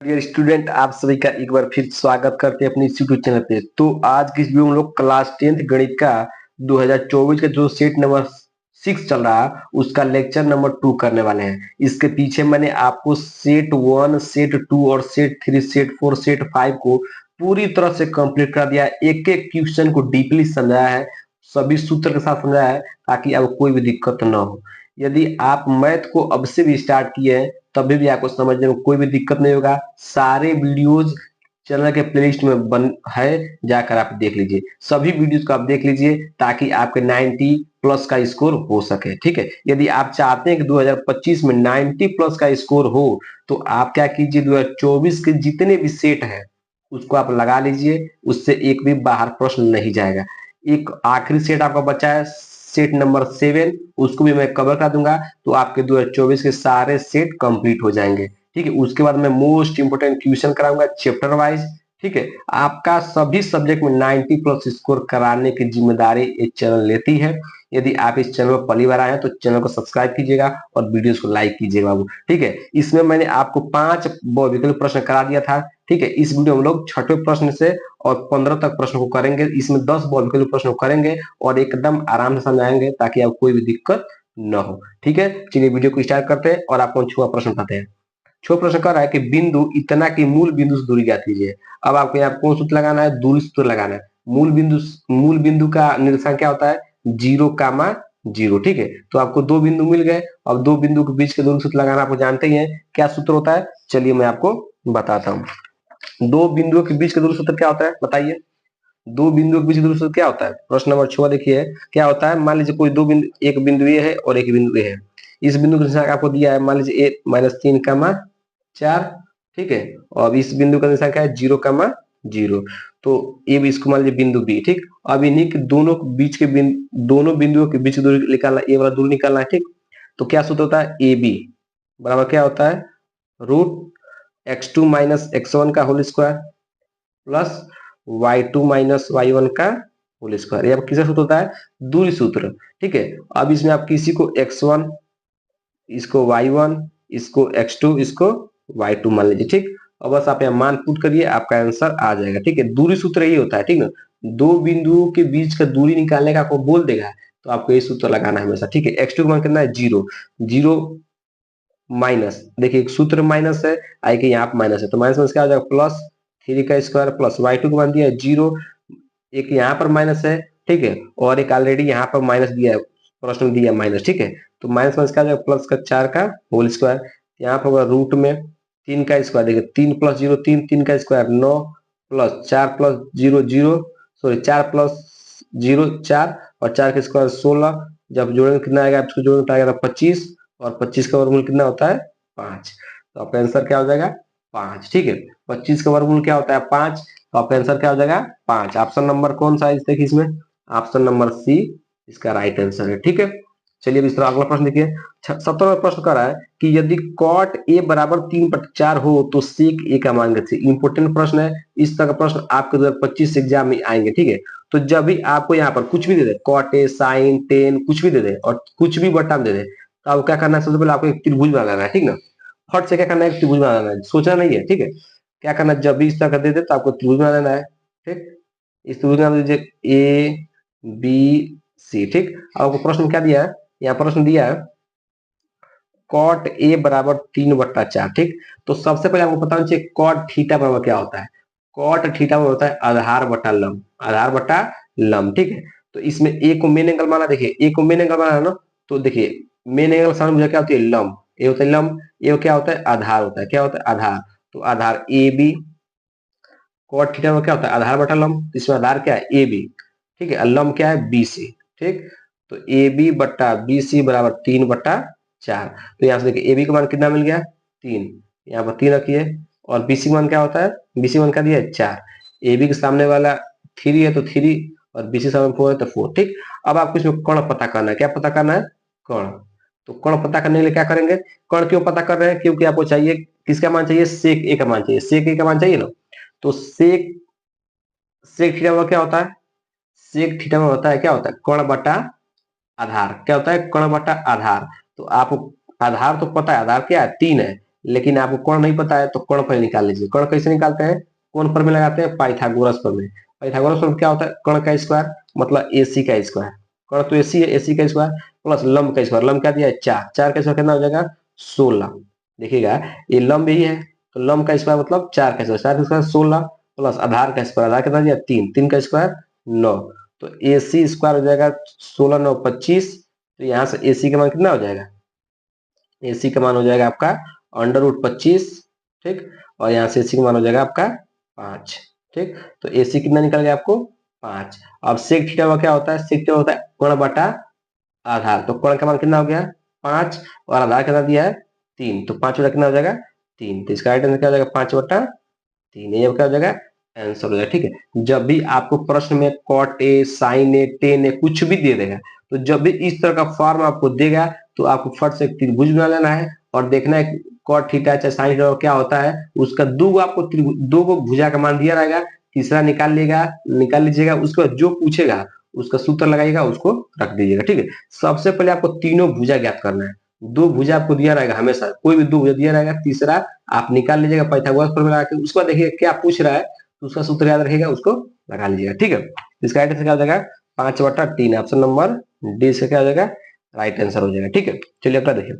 Dear student, आप सभी का एक बार फिर स्वागत करते हैं अपने इस यूट्यूब चैनल पे। तो आज की इस वीडियो में हम लोग क्लास 10th गणित का 2024 का जो सेट नंबर 6 चल रहा है उसका लेक्चर नंबर 2 करने वाले हैं। इसके पीछे मैंने आपको सेट 1, सेट 2 और सेट 3, सेट 4, सेट 5 को पूरी तरह से कंप्लीट कर दिया है। एक एक क्वेश्चन को डीपली समझाया है, सभी सूत्र के साथ समझाया है ताकि आपको कोई भी दिक्कत न हो। यदि आप मैथ को अब से भी स्टार्ट किए हैं तभी भी आपको समझने में कोई भी दिक्कत नहीं होगा। सारे वीडियोज चैनल के प्लेलिस्ट में बन है, जाकर आप देख लीजिए। सभी वीडियोज को आप देख लीजिए ताकि आपके 90 प्लस का स्कोर हो सके। ठीक है, यदि आप चाहते हैं कि 2025 में 90 प्लस का स्कोर हो तो आप क्या कीजिए, 2024 के जितने भी सेट है उसको आप लगा लीजिए, उससे एक भी बाहर प्रश्न नहीं जाएगा। एक आखिरी सेट आपका बचा है, सेट नंबर 7, उसको भी मैं कवर कर दूंगा तो आपके 2024 के सारे सेट कंप्लीट हो जाएंगे। ठीक है, उसके बाद मैं मोस्ट इंपोर्टेंट क्वेश्चन कराऊंगा चैप्टर वाइज। ठीक है, आपका सभी सब्जेक्ट में 90 प्लस स्कोर कराने की जिम्मेदारी ये चैनल लेती है। यदि आप इस चैनल पर पहली बार आए हैं तो चैनल को सब्सक्राइब कीजिएगा और वीडियोस को लाइक कीजिएगा बाबू। ठीक है, इसमें मैंने आपको 5 विकल्प प्रश्न करा दिया था। ठीक है, इस वीडियो में हम लोग छठे प्रश्न से और 15 तक प्रश्न को करेंगे। इसमें 10 विकल्प प्रश्न को करेंगे और एकदम आराम से समझाएंगे ताकि आपको कोई भी दिक्कत न हो। ठीक है, चलिए वीडियो को स्टार्ट करते हैं और आपको छुआ प्रश्न बताते हैं। छो प्रश्न कर रहा है कि बिंदु इतना की मूल बिंदु से दूरी ज्ञात कीजिए। अब आपको यहाँ कौन सूत्र लगाना है? दूरी सूत्र लगाना है। मूल बिंदु का निरसान क्या होता है? 0, 0। ठीक है, तो आपको दो बिंदु मिल गए। अब दो बिंदु के बीच के दूरी सूत्र लगाना आपको जानते ही हैं, क्या सूत्र होता है? चलिए मैं आपको बताता हूँ। दो बिंदुओं के बीच का दूरी सूत्र क्या होता है बताइए? दो बिंदुओं के बीच का दूरी सूत्र क्या होता है? प्रश्न नंबर 6 देखिए क्या होता है। मान लीजिए कोई दो बिंदु, एक बिंदु ए है और एक बिंदु ए है। इस बिंदु का निशान आपको दिया है, मान लीजिए ए -3, 4। ठीक है, और इस बिंदु का निशान क्या है? 0, 0। तो ए भी इसको मान लीजिए बिंदु बी। ठीक, अब इन्हीं के दोनों बीच के दोनों बिंदुओं के बीच की दूरी निकालना, ए वाला दूरी निकालना है। ठीक, तो क्या सूत्र होता है? ए बी बराबर क्या होता है? √x2 - x1 का whole square plus y2 - y1 का होल स्क्वायर। ये किसका सूत्र होता है? दूरी सूत्र। ठीक है, अब इसमें आप किसी को x1, इसको y1, इसको x2, इसको y2 मान लीजिए। ठीक, और बस आप यहाँ मान पुट करिए, आपका आंसर आ जाएगा। ठीक है, दूरी सूत्र यही होता है। ठीक ना, दो बिंदुओं के बीच का दूरी निकालने का आपको बोल देगा तो आपको ये सूत्र लगाना है हमेशा। ठीक है, x2 का मान कितना है? 0, 0 माइनस, देखिए एक सूत्र माइनस है, आई के यहाँ माइनस है तो माइनस में क्या हो जाएगा? +3 का स्क्वायर प्लस y2 को मान दिया है 0, एक यहाँ पर माइनस है। ठीक है, और एक ऑलरेडी यहाँ पर माइनस दिया है, प्रश्न में दिया माइनस। ठीक है, तो माइनस माइनस क्या हो जाएगा? प्लस का 4 का होल स्क्वायर, यहाँ पर होगा रूट में 3 का स्क्वायर। देखिए 3 + 0 3, 3 का स्क्वायर 9 प्लस 4 + 0 0, सॉरी 4 + 0 4 और 4 का स्क्वायर 16। जब जोड़ेंगे कितना आएगा? इसको जोड़ेंगे तो आएगा 25 और 25 का वर्गमूल कितना होता है? 5। तो आपका आंसर क्या हो जाएगा? 5। ठीक है, 25 का वर्गमूल क्या होता है? 5। तो आपका आंसर क्या हो जाएगा? 5। ऑप्शन नंबर कौन सा है देखिए इसमें? ऑप्शन नंबर सी इसका राइट आंसर है। ठीक है, चलिए अब इस तरह अगला प्रश्न देखिए। 17वां प्रश्न कर रहा है कि यदि cot a बराबर 3/4 हो तो sec a का मान कैसे? इंपोर्टेंट प्रश्न है, इस तरह का प्रश्न आपके 2025 एग्जाम में आएंगे। ठीक है, तो जब भी आपको यहाँ पर कुछ भी दे दे, cot a sin tan कुछ भी दे दे और कुछ भी बटा दे दे, तो आपको क्या करना है? सबसे पहले आपको एक त्रिभुज बनाना है। ठीक ना, फट से क्या करना है? एक त्रिभुज बनाना है, सोचना नहीं है। ठीक है, क्या करना है? जब भी इस तरह का दे दे तो आपको त्रिभुज बना देना है। ठीक, इस त्रिभुज का नाम दीजिए ए बी सी। ठीक, आपको प्रश्न क्या दिया है? यहाँ प्रश्न दिया है cot a बराबर 3/4। ठीक, तो सबसे पहले आपको पता होना चाहिए cot थीटा बराबर क्या होता है? cot थीटा बराबर होता है आधार बटा लंब, आधार बटा लंब। ठीक है, तो इसमें ए को मेन एंगल माना, देखिए ए को मेन एंगल माना है ना, तो देखिए मेन एंगल सामने मुझे क्या होती है? लंब। ए होता है लंब, ए क्या होता है? आधार होता है। क्या होता है? आधार। तो आधार ए बी, cot थीटा में क्या होता है? आधार बटा लंब, इसमें आधार क्या है? A B. ठीक है, और लंब क्या है? B C. ठीक, तो ए बी बटा बी सी बराबर 3/4। तो यहाँ से देखिए ए बी का मान कितना मिल गया? 3, यहाँ पर 3 रखिए और बी सी मान क्या होता है? बी सी मान क्या दिया है? 4। ए बी के सामने वाला 3 है तो 3 और बी सी सामने 4 है तो 4। ठीक, अब आपको इसमें कर्ण पता करना है। क्या पता करना है? कर्ण। तो कर्ण पता करने के लिए क्या करेंगे? कर्ण क्यों पता कर रहे हैं? क्योंकि आपको चाहिए किसका मान चाहिए? सेक ए का मान चाहिए, सेक ए का मान चाहिए ना। तो सेक सेक थीटा में क्या होता है? सेक थीटा में होता है, क्या होता है? कर्ण बटा आधार। क्या होता है? कर्ण बटा आधार। तो आपको आधार तो पता है, आधार क्या है? 3 है। लेकिन आपको कोण नहीं पता है तो कोण पर निकाल लीजिए। कोण कैसे निकालते हैं? कोण पर में लगाते हैं पाइथागोरस पर में। पाइथागोरस पर क्या होता है? कोण का स्क्वायर मतलब एसी का स्क्वायर। कोण तो एसी है, एसी का स्क्वायर प्लस लंब का स्क्वायर। लंब क्या दिया है? 4। 4 का स्क्वायर कितना हो जाएगा? 16। देखिएगा ये लंब यही है तो लंब का स्क्वायर मतलब 4 का स्क्वायर। 4 का स्क्वायर 16 प्लस आधार का स्क्वायर। आधार कितना दिया? 3। 3 का स्क्वायर 9। तो एसी स्क्वायर हो जाएगा 16 9 25। तो यहाँ से एसी का मान कितना हो जाएगा? एसी का मान हो जाएगा आपका √25। ठीक, और यहाँ से एसी का मान हो जाएगा आपका 5। ठीक, तो एसी कितना निकल गया आपको? 5। अब सेक थीटा का क्या होता है? सेक थीटा होता है कोण बटा आधार। तो कोण का मान कितना हो गया? 5 और आधार कितना दिया है? 3। तो 5 बटा कितना हो जाएगा? 3। तो इसका राइट आंसर क्या हो जाएगा? 5/3। ये क्या हो जाएगा? आंसर हो जाएगा। ठीक है, जब भी आपको प्रश्न में cot A, sine A, tan A कुछ भी दे देगा तो जब भी इस तरह का फॉर्म आपको देगा तो आपको फट से त्रिभुज बना लेना है और देखना है कॉट थीटा चाहे साइन थीटा क्या होता है। उसका दो आपको दो को भुजा का मान दिया रहेगा, तीसरा निकाल लीजिएगा। उसके बाद जो पूछेगा उसका सूत्र लगाइएगा, उसको रख दीजिएगा। ठीक है, सबसे पहले आपको तीनों भुजा ज्ञात करना है। दो भुजा आपको दिया रहेगा, हमेशा कोई भी दो भुजा दिया रहेगा, तीसरा आप निकाल लीजिएगा पाइथागोरस फॉर्मूला लगा के। उसके बाद देखिए क्या पूछ रहा है तो उसका सूत्र याद रखेगा, उसको लगा लीजिएगा। ठीक है, इसका राइट आंसर क्या हो जाएगा? 5/3। ऑप्शन नंबर डी से क्या हो जाएगा? राइट आंसर हो जाएगा। ठीक है, चलिए अगला देखिए।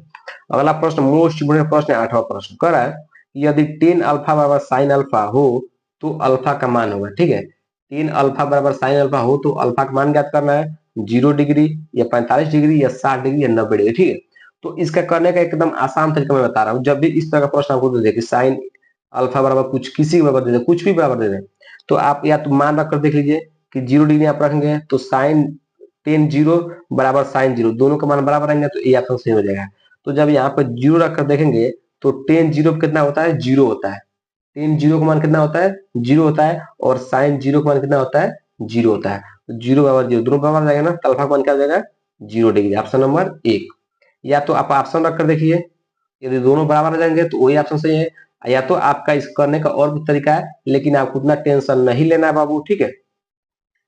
अगला प्रश्न मोस्ट इंपोर्टेंट प्रश्न है, 8वां प्रश्न कह रहा है यदि टेन अल्फा बराबर साइन अल्फा हो तो अल्फा का मान होगा। ठीक है, 3 अल्फा बराबर साइन अल्फा हो तो अल्फा का मान ज्ञात करना है। 0 डिग्री या 45 डिग्री या 60 डिग्री या 90 डिग्री। ठीक है, तो इसका करने का एकदम आसान तरीका मैं बता रहा हूँ। जब भी इस तरह का प्रश्न आपको दे दे साइन अल्फा बराबर कुछ किसी बराबर दे दे, कुछ भी बराबर दे दे, तो आप या तो मान रखकर देख लीजिए कि 0 डिग्री आप रखेंगे तो साइन टेन 0 बराबर साइन 0, दोनों का मान बराबर रहेंगे तो ये ऑप्शन सही हो जाएगा। तो जब यहाँ पर 0 रखकर देखेंगे तो टेन 0 कितना होता है? 0 होता है। टेन 0 का मान कितना होता है? 0 होता है। और साइन 0 का मान कितना होता है? 0 होता है। तो 0 बराबर 0 दोनों बराबर जाएगा ना, तो अल्फा का मान क्या हो जाएगा? 0 डिग्री। Option number 1। या तो आप ऑप्शन रखकर देखिए, यदि दोनों बराबर आ जाएंगे तो वही ऑप्शन सही है। या तो आपका इस करने का और भी तरीका है, लेकिन आपको उतना टेंशन नहीं लेना है बाबू। ठीक है,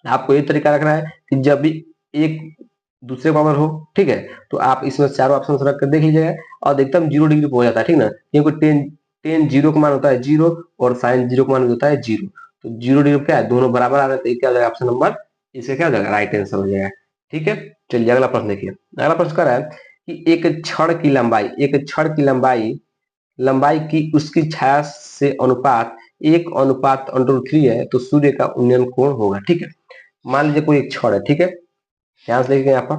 आपको ये तरीका रखना है कि जब भी एक दूसरे बराबर हो, ठीक है, तो आप इसमें चारों ऑप्शन रख कर देख लीजिएगा और एकदम 0 डिग्री पे हो जाता है। ठीक ना, क्योंकि टेन टेन 0 का मान होता है 0 और साइन 0 का मान होता है 0। तो 0 डिग्री क्या है? दोनों बराबर आ रहे हैं, तो क्या हो जाएगा? ऑप्शन नंबर इसका क्या हो जाएगा? राइट आंसर हो जाएगा। ठीक है, चलिए अगला प्रश्न देखिए। अगला प्रश्न कर रहा है कि एक छड़ की लंबाई लंबाई की उसकी छाया से अनुपात 1:√3 है तो सूर्य का उन्नयन कोण होगा। ठीक है, मान लीजिए कोई एक छड़ है। ठीक है, ध्यान से देखिए यहाँ पर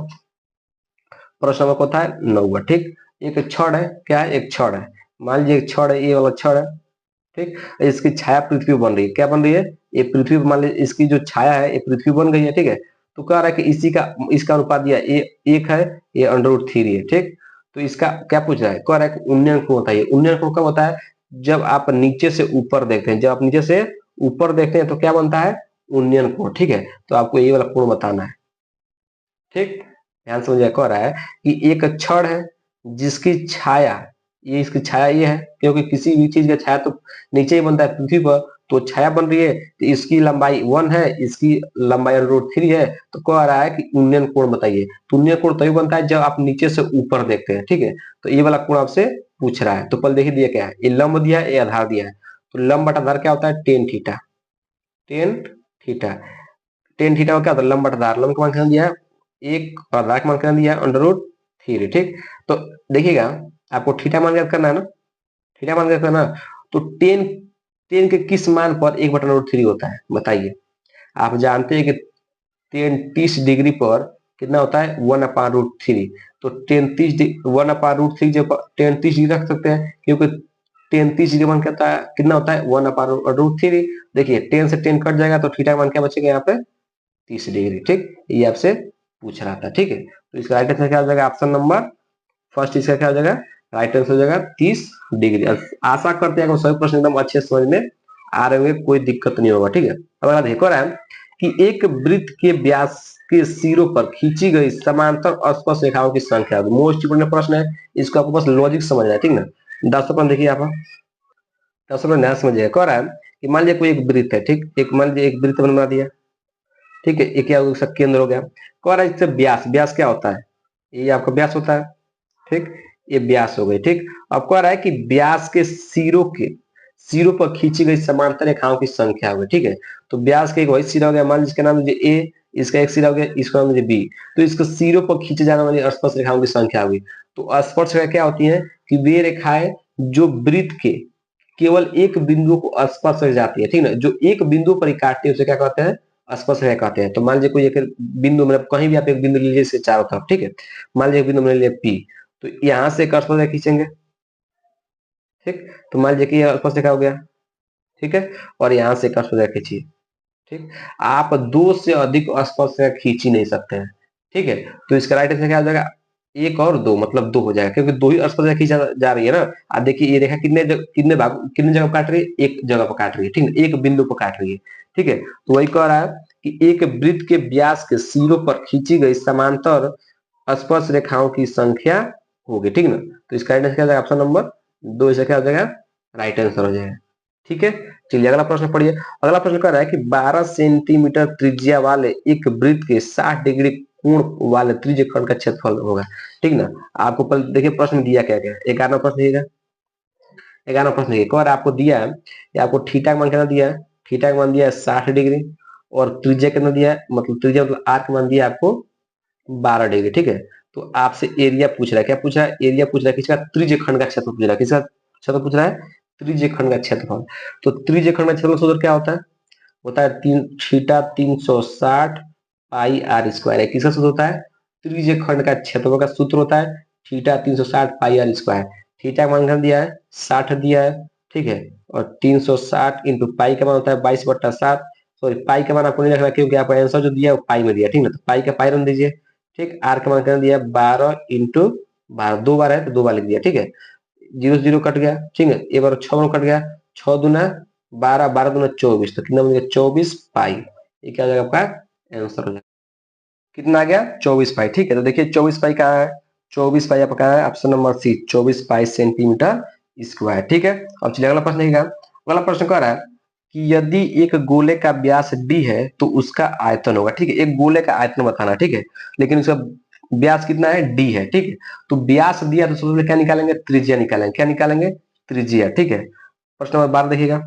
प्रश्न नंबर कौन है? 9। ठीक, एक छड़ है, क्या है? एक छड़ है। मान लीजिए एक छड़ है, ये वाला छड़ है। ठीक, इसकी छाया पृथ्वी पर बन रही है। क्या बन रही है? ये पृथ्वी पर, मान लीजिए इसकी जो छाया है ये पृथ्वी बन गई है। ठीक है, तो कह रहा है कि इसका अनुपात दिया ये 1 है, ये √3 है। ठीक, तो इसका क्या पूछ रहा है? कह रहा है कि उन्नयन कोण बताइए। उन्नयन कोण कब होता है? जब आप नीचे से ऊपर देखते हैं। जब आप नीचे से ऊपर देखते हैं तो क्या बनता है? उन्नयन कोण। ठीक है, तो आपको ये वाला कोण बताना है। ठीक, ध्यान से मुझे कह रहा है कि एक छड़ है जिसकी छाया, ये इसकी छाया ये है, क्योंकि किसी भी चीज का छाया तो नीचे ही बनता है पृथ्वी पर, तो छाया बन रही है तो इसकी लंबाई 1 है, इसकी लंबाई √3 है। तो कह रहा है कि उन्नयन कोण बताइए। तो उन्नयन कोण तभी बनता है जब आप नीचे से ऊपर देखते हैं। ठीक है, तो ये वाला कोण आपसे पूछ रहा है। तो पहले देखिए दिया क्या है, ये लंब दिया है, ये आधार दिया है। तो लंब बटा आधार क्या होता है? Tan theta. Tan theta tan theta का क्या होता है? लंब बटा आधार। लंब का मान कितना दिया है? 1 और आधार का मान कितना दिया है? √3। ठीक, तो देखिएगा आपको थीटा मान ज्ञात करना है ना, थीटा मान ज्ञात करना है। तो टेन टेन के किस मान पर 1/√3 होता है बताइए? आप जानते हैं कि टेन 30 डिग्री पर कितना होता है? 1/√3। तो टेन 1/√3 जब टेन 30 डिग्री रख सकते हैं, क्योंकि टेन 30 डिग्री मान कहता है कितना होता है? 1/√3। देखिए 10 से 10 कट जाएगा तो थीटा का मान क्या बचेगा यहाँ पे? 30 डिग्री। ठीक, ये आपसे पूछ रहा था। ठीक है, तो इसका राइट आंसर क्या हो जाएगा? ऑप्शन नंबर फर्स्ट इसका क्या हो जाएगा? राइट आंसर हो जाएगा 30 डिग्री। आशा करते हैं कि सभी प्रश्न एकदम अच्छे समझ में आ रहे होंगे, कोई दिक्कत नहीं होगा। ठीक है, अब अगला देखो रहा है कि एक वृत्त के व्यास के सिरों पर खींची गई समांतर अस्पर्श रेखाओं की संख्या। मोस्ट इंपोर्टेंट प्रश्न है, इसको आपको बस लॉजिक समझना है। ठीक ना, 10 देखिए यहाँ पर 10 ध्यान समझिए। कह रहा है कि मान लीजिए कोई एक वृत्त है। ठीक, एक मान लीजिए एक वृत्त बना दिया। ठीक है, एक क्या केंद्र हो गया। कह रहा है इससे व्यास, व्यास क्या होता है? ये आपका व्यास होता है। ठीक, ये व्यास हो गई। ठीक, अब कह रहा है कि व्यास के सिरों पर खींची गई समांतर रेखाओं की संख्या हो गई। ठीक है, तो व्यास का एक वही सिरा हो गया, मान लीजिए इसका नाम लीजिए ए, इसका एक सिरा हो गया, इसका नाम लीजिए बी, तो इसको सिरों पर खींचे जाने वाली स्पर्श रेखाओं की संख्या होगी। तो स्पर्श रेखा क्या होती है कि वे रेखाएं जो वृत्त के केवल एक बिंदु को स्पर्श कर जाती है। ठीक ना, जो एक बिंदु पर ही काटती है उसे क्या कहते हैं, स्पर्श रेखा कहते हैं। तो मान लीजिए कोई एक बिंदु, मतलब कहीं भी आप एक बिंदु लीजिए इसके चारों तरफ। ठीक है, मान लीजिए एक बिंदु ले लीजिए पी, तो यहाँ से एक स्पर्श रेखा खींचेंगे। ठीक, तो मान लीजिए कि यह स्पर्श रेखा हो गया। ठीक है, और यहाँ से एक स्पर्श रेखा खींचिए। ठीक, आप दो से अधिक स्पर्श रेखा खींच ही नहीं सकते हैं। ठीक है, तो इसका राइट आंसर क्या हो जाएगा, एक और दो, मतलब दो हो जाएगा, क्योंकि दो ही स्पर्श रेखा खींचा जा रही है ना। आप देखिए ये रेखा कितने जगह पर काट रही है, एक जगह पर काट रही है। ठीक है, एक बिंदु पर काट रही है। ठीक है, तो वही कह रहा है कि एक वृत्त के व्यास के सिरों पर खींची गई समांतर स्पर्श रेखाओं की संख्या होगी। ठीक ना, तो इसका राइट आंसर क्या हो जाएगा, ऑप्शन नंबर दो, इसका क्या हो जाएगा, राइट आंसर हो जाएगा। ठीक है, चलिए अगला प्रश्न पढ़िए। अगला प्रश्न कह रहा है कि 12 सेंटीमीटर त्रिज्या वाले एक वृत्त के 60 डिग्री कोण वाले त्रिज्य खंड का क्षेत्रफल होगा। ठीक ना, आपको पहले देखिए प्रश्न में दिया क्या क्या है। 11वां प्रश्न दिएगा, 11वां प्रश्न देखिए, और आपको दिया है, ये आपको थीटा का मान कितना दिया है, थीटा का मान दिया है 60 डिग्री, और त्रिज्या कितना दिया है, मतलब त्रिज्या मतलब आर का मान दिया है आपको 12 डिग्री। ठीक है, तो आपसे एरिया पूछ रहा है, क्या पूछ रहा है, एरिया पूछ रहा है किसका, त्रिज्य खंड का क्षेत्रफल पूछ रहा है, किसका क्षेत्रफल पूछ रहा है, त्रिज्य खंड का क्षेत्रफल। तो त्रिज्य खंड का क्षेत्रफल सूत्र क्या होता है तीन थीटा 360 पाई आर स्क्वायर है। किसका सूत्र होता है, त्रिज्य खंड का क्षेत्रफल का सूत्र होता है theta 360 pi R square. Theta का मान कितना दिया है, 60 दिया है। ठीक है, और 360 इंटू पाई का मान होता है 22/7। सॉरी, पाई का मान आपको नहीं रखना क्योंकि आपका आंसर जो दिया है वो पाई में दिया। ठीक है, तो पाई का पाई रन दीजिए। ठीक, आर का मान कितना दिया, 12 इंटू 12, दो बार है तो दो बार लिख दिया। ठीक है, जीरो जीरो कट गया। ठीक है, एक बार 6 कट गया, 6 दूना 12, 12 दूना 24, तो कितना बन गया, 24 पाई। ये क्या हो जाएगा आपका आंसर हो जाएगा, कितना आ गया, 24 पाई। ठीक है, तो देखिए 24 पाई कहाँ है, 24 पाई आपका कहाँ है, option number C, 24 pi centimetre square. ठीक है, अब चलिए अगला प्रश्न देखिएगा। अगला प्रश्न कह रहा है कि यदि एक गोले का व्यास d है तो उसका आयतन होगा। ठीक है, एक गोले का आयतन बताना। ठीक है, लेकिन उसका व्यास कितना है, d है। ठीक है, तो व्यास दिया तो सबसे पहले क्या निकालेंगे, त्रिज्या निकालेंगे। क्या निकालेंगे, त्रिज्या। ठीक है, प्रश्न नंबर 12 देखिएगा,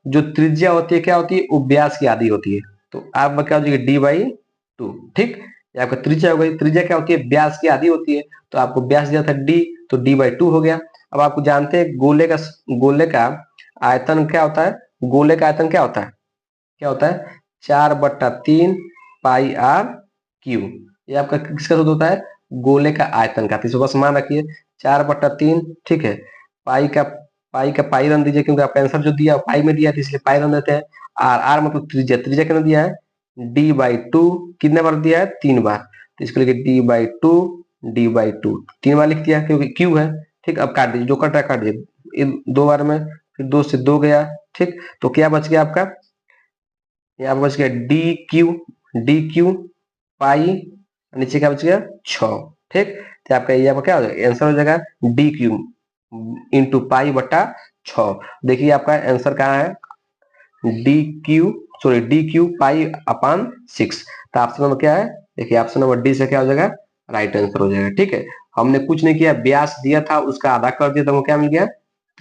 जो त्रिज्या होती है क्या होती है, वो व्यास की आधी होती है। तो आप क्या हो जाएगा, d/2। ठीक, ये आपका त्रिज्या हो गई। त्रिज्या क्या होती है, व्यास की आधी होती है, तो आपको व्यास दिया था d, तो d/2 हो गया। अब आपको जानते हैं गोले का आयतन क्या होता है, गोले का आयतन क्या होता है, क्या होता है, 4/3 पाई आर क्यू। ये आपका किसका सूत्र होता है, गोले का आयतन का। तो इसको बस मान रखिए 4/3। ठीक है, पाई रन दीजिए क्योंकि आपका आंसर जो दिया पाई में दिया है, तो इसलिए पाई रन देते हैं। आर आर मतलब त्रिज्या, त्रिज्या कितना दिया है, d/2, कितने बार दिया है, 3 बार, तो इसको लिखिए d/2 3 बार लिख दिया क्योंकि क्यू है। ठीक, अब काट दीजिए, जो कट रहा है काट दीजिए, 2 बार में, फिर 2 से 2 गया। ठीक, तो क्या बच गया आपका, यहाँ पर बच गया डी क्यू पाई, नीचे क्या बच गया 6। ठीक, तो आपका ये आपका क्या हो जाएगा, आंसर हो जाएगा d³ इंटू पाई बटा 6। देखिए आपका आंसर कहाँ है, डी क्यू पाई अपान 6। तो ऑप्शन नंबर क्या है, देखिए ऑप्शन नंबर डी से क्या हो जाएगा, राइट आंसर हो जाएगा। ठीक है, हमने कुछ नहीं किया, व्यास दिया था उसका आधा कर दिया तो हमको क्या मिल गया,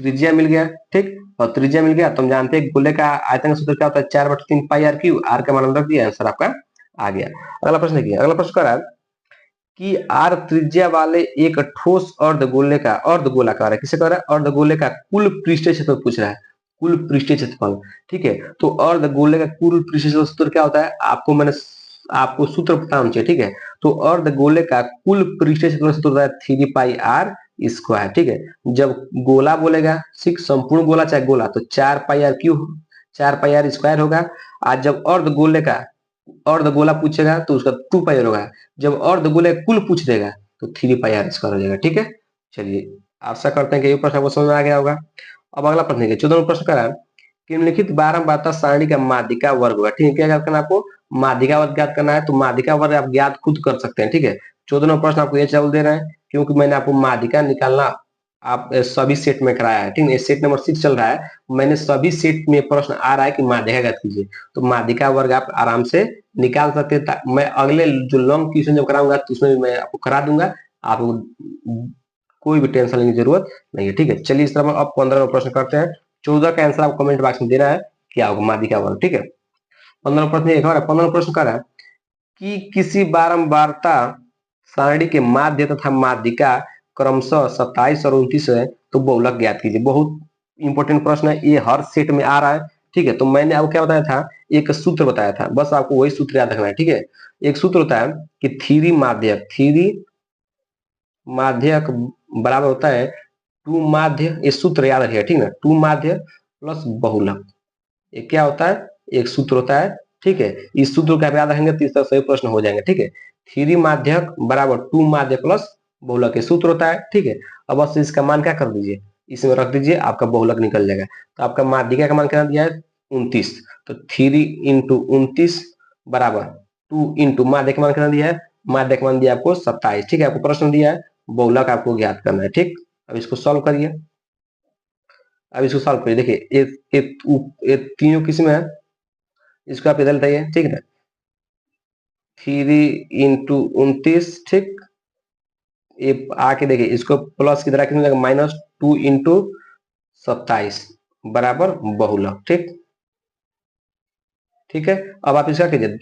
त्रिज्या मिल गया। ठीक, और त्रिज्या मिल गया तो हम जानते हैं गोले का आयतन का सूत्र क्या होता है, 4/3 पाई आर क्यू, आर का मान रख दिया, आंसर आपका आ गया। अगला प्रश्न देखिए, अगला प्रश्न कर रहा है कि आर त्रिज्या वाले एक ठोस अर्धगोलाकार है। किसे कह रहा है, अर्धगोले का कुल पृष्ठीय क्षेत्रफल पूछ रहा है, कुल पृष्ठीय क्षेत्रफल। ठीक है, तो अर्धगोले का कुल पृष्ठीय क्षेत्रफल सूत्र क्या होता है, आपको सूत्र पता होना चाहिए। ठीक है, तो अर्धगोले का कुल पृष्ठीय क्षेत्रफल सूत्र होता है 3 पाई आर स्क्वायर। ठीक है, जब गोला बोलेगा, ठीक, संपूर्ण गोला चाहे गोला, तो 4 pi R cube, 4 pi R square होगा। आज जब अर्धगोला पूछेगा तो उसका 2 पाई होगा। जब अर्धगोले कुल पूछ देगा तो 3 पाई आर स्क्वायर हो जाएगा। ठीक है, चलिए आशा करते हैं कि ये प्रश्न आपको समझ में आ गया होगा। अब अगला प्रश्न देखिए, 14वां प्रश्न करा निम्नलिखित बारंबारता सारणी का माध्यिका वर्ग होगा। ठीक है, क्या करना है आपको, माध्यिका वर्ग ज्ञात करना है, तो माध्यिका वर्ग आप ज्ञात खुद कर सकते हैं। ठीक है, 14वां प्रश्न आपको ये चावल दे रहे हैं क्योंकि मैंने आपको माध्यिका निकालना आप सभी सेट में कराया है। ठीक है, सेट नंबर 6 चल रहा है, मैंने सभी सेट में प्रश्न आ रहा है कि माध्यिका ज्ञात कीजिए, तो माध्यिका वर्ग आप आराम से निकाल सकते हैं। मैं अगले जो लॉन्ग क्वेश्चन जब कराऊंगा तो उसमें भी मैं आपको करा दूंगा, आप कोई भी टेंशन लेने की जरूरत नहीं है। ठीक है, चलिए इस तरह अब 15 प्रश्न करते हैं। 14 का आंसर आपको कमेंट बॉक्स में देना है, क्या होगा माध्यिका वर्ग। ठीक है, 15 प्रश्न एक और 15 प्रश्न कर रहा है कि किसी बारंबारता सारणी के माध्य तथा माध्यिका क्रमशः 27 और 29 है, तो बहुलक ज्ञात कीजिए। बहुत इंपॉर्टेंट प्रश्न है, ये हर सेट में आ रहा है। ठीक है, तो मैंने आपको क्या बताया था, एक सूत्र बताया था, बस आपको वही सूत्र याद रखना है। ठीक है, एक सूत्र होता है कि थ्री माध्यक बराबर होता है टू माध्य, ये सूत्र याद रखिएगा। ठीक है, टू माध्य प्लस बहुलक, ये क्या होता है, एक सूत्र होता है। ठीक है, इस सूत्र को आप याद रखेंगे तो इस तरह सही प्रश्न हो जाएंगे। ठीक है, थ्री माध्यक बराबर टू माध्य प्लस बहुलक ये सूत्र होता है। ठीक है, अब बस इसका मान क्या कर दीजिए, इसमें रख दीजिए, आपका बहुलक निकल जाएगा। तो आपका माध्यिका का मान क्या दिया है 29, तो 3 इंटू 29 बराबर 2 इंटू माध्य का मान कितना दिया है, माध्य का मान दिया आपको 27। ठीक है, आपको प्रश्न दिया है बहुलक आपको ज्ञात करना है। ठीक, अब इसको सॉल्व करिए। अब इसको सॉल्व करिए, देखिए ये तीनों किस में है, इसको आप इधर बताइए। ठीक है, 3 इंटू 29, ठीक, ये आके देखिए इसको प्लस की तरह कितना जाएगा -2 इंटू 27 बराबर बहुलक। ठीक, ठीक है, अब आप इसका कीजिए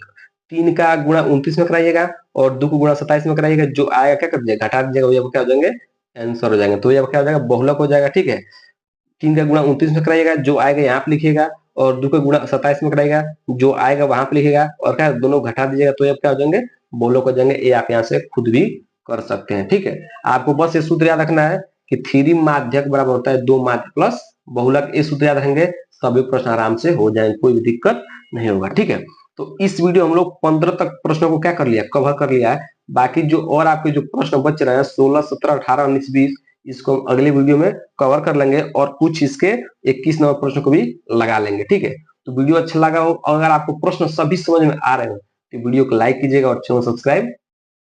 3 का गुणा 29 में कराइएगा और 2 को गुणा 27 में कराइएगा, जो आएगा क्या कर दीजिएगा घटा दीजिएगा, वही क्या हो जाएंगे आंसर हो जाएंगे। तो ये क्या हो जाएगा बहुलक हो जाएगा। ठीक है, 3 का गुणा 29 में कराइएगा, जो आएगा यहाँ पे लिखिएगा, और 2 का गुणा 27 में कराइएगा, जो आएगा वहां पे लिखिएगा, और क्या दोनों घटा दीजिएगा, तो ये क्या हो जाएंगे बहुलक हो जाएंगे। ये आप यहाँ से खुद भी कर सकते हैं। ठीक है, आपको बस ये सूत्र याद रखना है कि थ्री माध्यक बराबर होता है 2 माध्य प्लस बहुलक, ये सूत्र याद रखेंगे, सभी प्रश्न आराम से हो जाएंगे, कोई भी दिक्कत नहीं होगा। ठीक है, तो इस वीडियो हम लोग 15 तक प्रश्नों को क्या कर लिया, कवर कर लिया है। बाकी जो और आपके जो प्रश्न बच रहे हैं 16, 17, 18, 19, 20, इसको हम अगले वीडियो में कवर कर लेंगे, और कुछ इसके 21 नंबर प्रश्न को भी लगा लेंगे। ठीक है, तो वीडियो अच्छा लगा हो, अगर आपको प्रश्न सभी समझ में आ रहे हो तो वीडियो को लाइक कीजिएगा और चैनल सब्सक्राइब